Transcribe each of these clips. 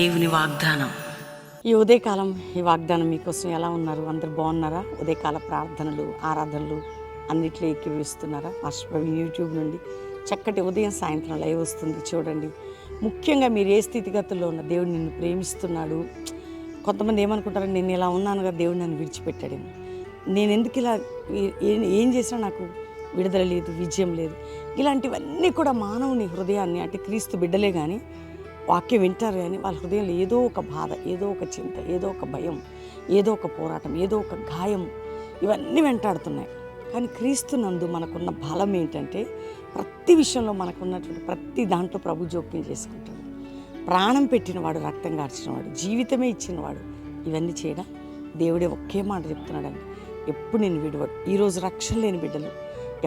దేవుని వాగ్దానం. ఈ ఉదయకాలం ఈ వాగ్దానం మీకోసం ఎలా ఉన్నారు? అందరు బాగున్నారా? ఉదయకాల ప్రార్థనలు, ఆరాధనలు అన్నిట్లో ఎక్కివిస్తున్నారా? మాస్టర్ యూట్యూబ్ నుండి చక్కటి ఉదయం సాయంత్రం లైవ్ వస్తుంది, చూడండి. ముఖ్యంగా మీరు ఏ స్థితిగతుల్లో ఉన్న దేవుడు నిన్ను ప్రేమిస్తున్నాడు. కొంతమంది ఏమనుకుంటారు, నేను ఇలా ఉన్నాను కదా, దేవుడు నన్ను విడిచిపెట్టాడేమో, నేను ఎందుకు ఇలా ఏం చేసినా నాకు విడుదల లేదు, విజయం లేదు. ఇలాంటివన్నీ కూడా మానవుని హృదయాన్ని, అంటే క్రీస్తు బిడ్డలే కానీ వాక్యం వింటారు కానీ వాళ్ళ హృదయంలో ఏదో ఒక బాధ, ఏదో ఒక చింత, ఏదో ఒక భయం, ఏదో ఒక పోరాటం, ఏదో ఒక గాయం, ఇవన్నీ వెంటాడుతున్నాయి. కానీ క్రీస్తు నందు మనకున్న బలం ఏంటంటే, ప్రతి విషయంలో మనకున్నటువంటి ప్రతి దాంట్లో ప్రభు జోక్యం చేసుకుంటాడు. ప్రాణం పెట్టినవాడు, రక్తం కార్చినవాడు, జీవితమే ఇచ్చినవాడు ఇవన్నీ చేయడం దేవుడే ఒకే మాట చెప్తున్నాడండి, ఎప్పుడు నేను విడవడు. ఈరోజు రక్షణ లేని బిడ్డలు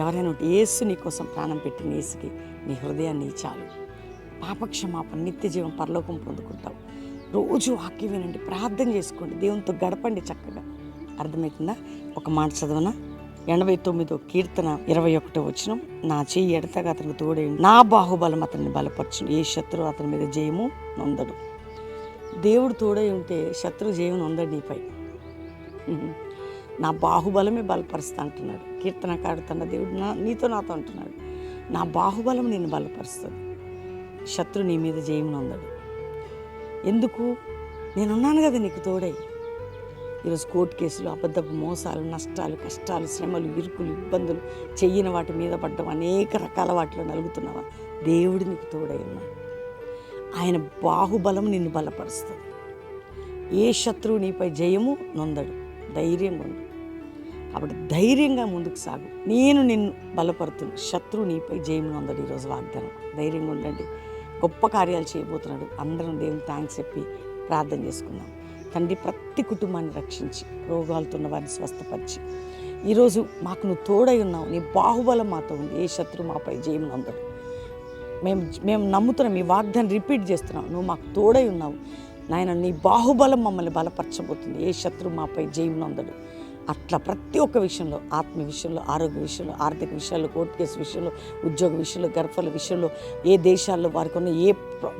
ఎవరైనా ఉంటే, యేసు నీ కోసం ప్రాణం పెట్టిన యేసుకి నీ హృదయాన్ని చాలు. పాపక్షమాపణ, నిత్య జీవం, పరలోకం పొందుకుంటావు. రోజు వాక్యం వినండి, ప్రార్థన చేసుకోండి, దేవునితో గడపండి చక్కగా. అర్థమవుతుందా? ఒక మాట చదవనా? 89వ కీర్తన 21వ వచనం, నా చెయ్యి ఎడతగా అతనికి తోడై నా బాహుబలం అతన్ని బలపరచును, ఏ శత్రువు అతని మీద జయము నొందడు. దేవుడు తోడై ఉంటే శత్రు జయం నొందడు నీపై. నా బాహుబలమే బలపరుస్తా అంటున్నాడు కీర్తనకారుడు. తన దేవుడు నీతో నాతో అంటున్నాడు, నా బాహుబలం నిన్ను బలపరుస్తుంది, శత్రు నీ మీద జయం నొందడు. ఎందుకు? నేనున్నాను కదా నీకు తోడై. ఈరోజు కోర్టు కేసులు, అబద్ధపు మోసాలు, నష్టాలు, కష్టాలు, శ్రమలు, ఇరుకులు, ఇబ్బందులు, చెయ్యిన వాటి మీద పడ్డం, అనేక రకాల వాటిలో నలుగుతున్నావా? దేవుడు నీకు తోడై ఉన్నాడు. ఆయన బాహుబలం నిన్ను బలపరుస్తుంది. ఏ శత్రువు నీపై జయము నొందడు. ధైర్యంగా ఉండు. కాబట్టి ధైర్యంగా ముందుకు సాగు. నేను నిన్ను బలపరుతును, శత్రువు నీపై జయం నొందడు. ఈరోజు వాగ్దానం. ధైర్యంగా ఉండండి. గొప్ప కార్యాలు చేయబోతున్నాడు. అందరం దేవుని థ్యాంక్స్ చెప్పి ప్రార్థన చేసుకుందాం. తండ్రి, ప్రతి కుటుంబాన్ని రక్షించి, రోగాలతో ఉన్న వారిని స్వస్థపరిచి, ఈరోజు మాకు నువ్వు తోడై ఉన్నావు, నీ బాహుబలం మాతో ఉంది, ఏ శత్రువు మాపై జయం నొందడు. మేము నమ్ముతున్నాం, ఈ వాగ్దాన్ని రిపీట్ చేస్తున్నాం. నువ్వు మాకు తోడై ఉన్నావు నాయన, నీ బాహుబలం మమ్మల్ని బలపరచబోతుంది, ఏ శత్రువు మాపై జయం నొందడు. అట్లా ప్రతి ఒక్క విషయంలో, ఆత్మ విషయంలో, ఆరోగ్య విషయంలో, ఆర్థిక విషయాల్లో, కోర్టు కేసు విషయంలో, ఉద్యోగ విషయంలో, గర్భాల విషయంలో, ఏ దేశాల్లో వారికి ఉన్న ఏ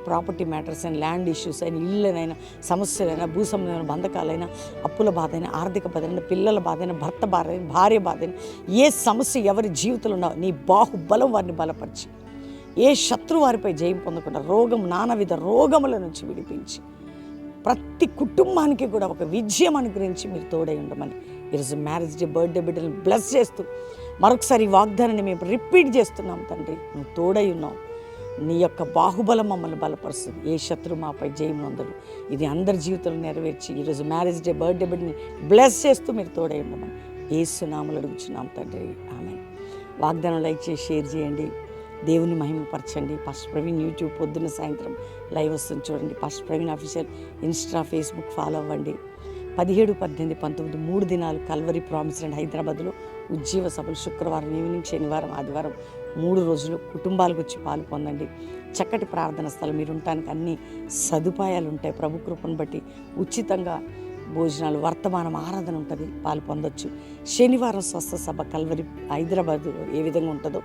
ప్రాపర్టీ మ్యాటర్స్ అయినా, ల్యాండ్ ఇష్యూస్ అయినా, ఇళ్ళనైనా, సమస్యలైనా, భూ సంబంధమైన బంధకాలైనా, అప్పుల బాధ అయినా, ఆర్థిక బాధ అయినా, పిల్లల బాధ అయినా, భర్త బాధ అయినా, భార్య బాధ అయినా, ఏ సమస్య ఎవరి జీవితంలో ఉన్నా నీ బాహుబలం వారిని బలపరిచి, ఏ శత్రు వారిపై జయం పొందకుండా, రోగం, నానావిధ రోగముల నుంచి విడిపించి, ప్రతి కుటుంబానికి కూడా ఒక విజయం అనుగ్రహించి మీరు తోడై ఉండమని ఈరోజు మ్యారేజ్ డే, బర్త్డే బిడ్డలను బ్లెస్ చేస్తూ మరొకసారి ఈ వాగ్దానాన్ని మేము రిపీట్ చేస్తున్నాం. తండ్రి, నువ్వు తోడై ఉన్నావు, నీ యొక్క బాహుబలం మమ్మల్ని బలపరుస్తుంది, ఏ శత్రువు మాపై జయం నొందడు. ఇది అందరి జీవితంలో నెరవేర్చి ఈరోజు మ్యారేజ్ డే, బర్త్డే బిడ్డని బ్లెస్ చేస్తూ మీరు తోడై ఉండమని యేసు నామములో అడుగుచున్నాం తండ్రి, ఆమేన్. వాగ్దానం లైక్ చేసి షేర్ చేయండి, దేవుని మహిమపరచండి. పాస్టర్ ప్రవీణ్ యూట్యూబ్ పొద్దున్న సాయంత్రం లైవ్ వస్తుంది, చూడండి. Pastor Praveen official Insta, Facebook follow అవ్వండి. 17, 18, 19 3 దినాలు కల్వరి ప్రామిస్ అండ్ హైదరాబాద్లో ఉజ్జీవ సభలు, శుక్రవారం ఈవినింగ్, శనివారం, ఆదివారం 3 రోజులు కుటుంబాలకు వచ్చి పాలు పొందండి. చక్కటి ప్రార్థన స్థలం, మీరు ఉండటానికి అన్ని సదుపాయాలు ఉంటాయి. ప్రభు కృపను బట్టి ఉచితంగా భోజనాలు, వర్తమానం, ఆరాధన ఉంటుంది, పాలు పొందొచ్చు. శనివారం స్వస్థ సభ కల్వరి హైదరాబాద్ ఏ విధంగా ఉంటుందో,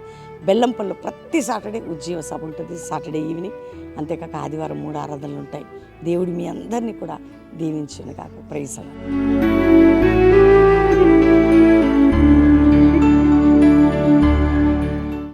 బెల్లంపల్లిలో ప్రతి సాటర్డే ఉజ్జీవ సభ ఉంటుంది, సాటర్డే ఈవినింగ్. అంతేకాక ఆదివారం 3 ఆరాధనలు ఉంటాయి. దేవుడు మీ అందరినీ కూడా దీవించును గాక. ప్రైజ్ అలా.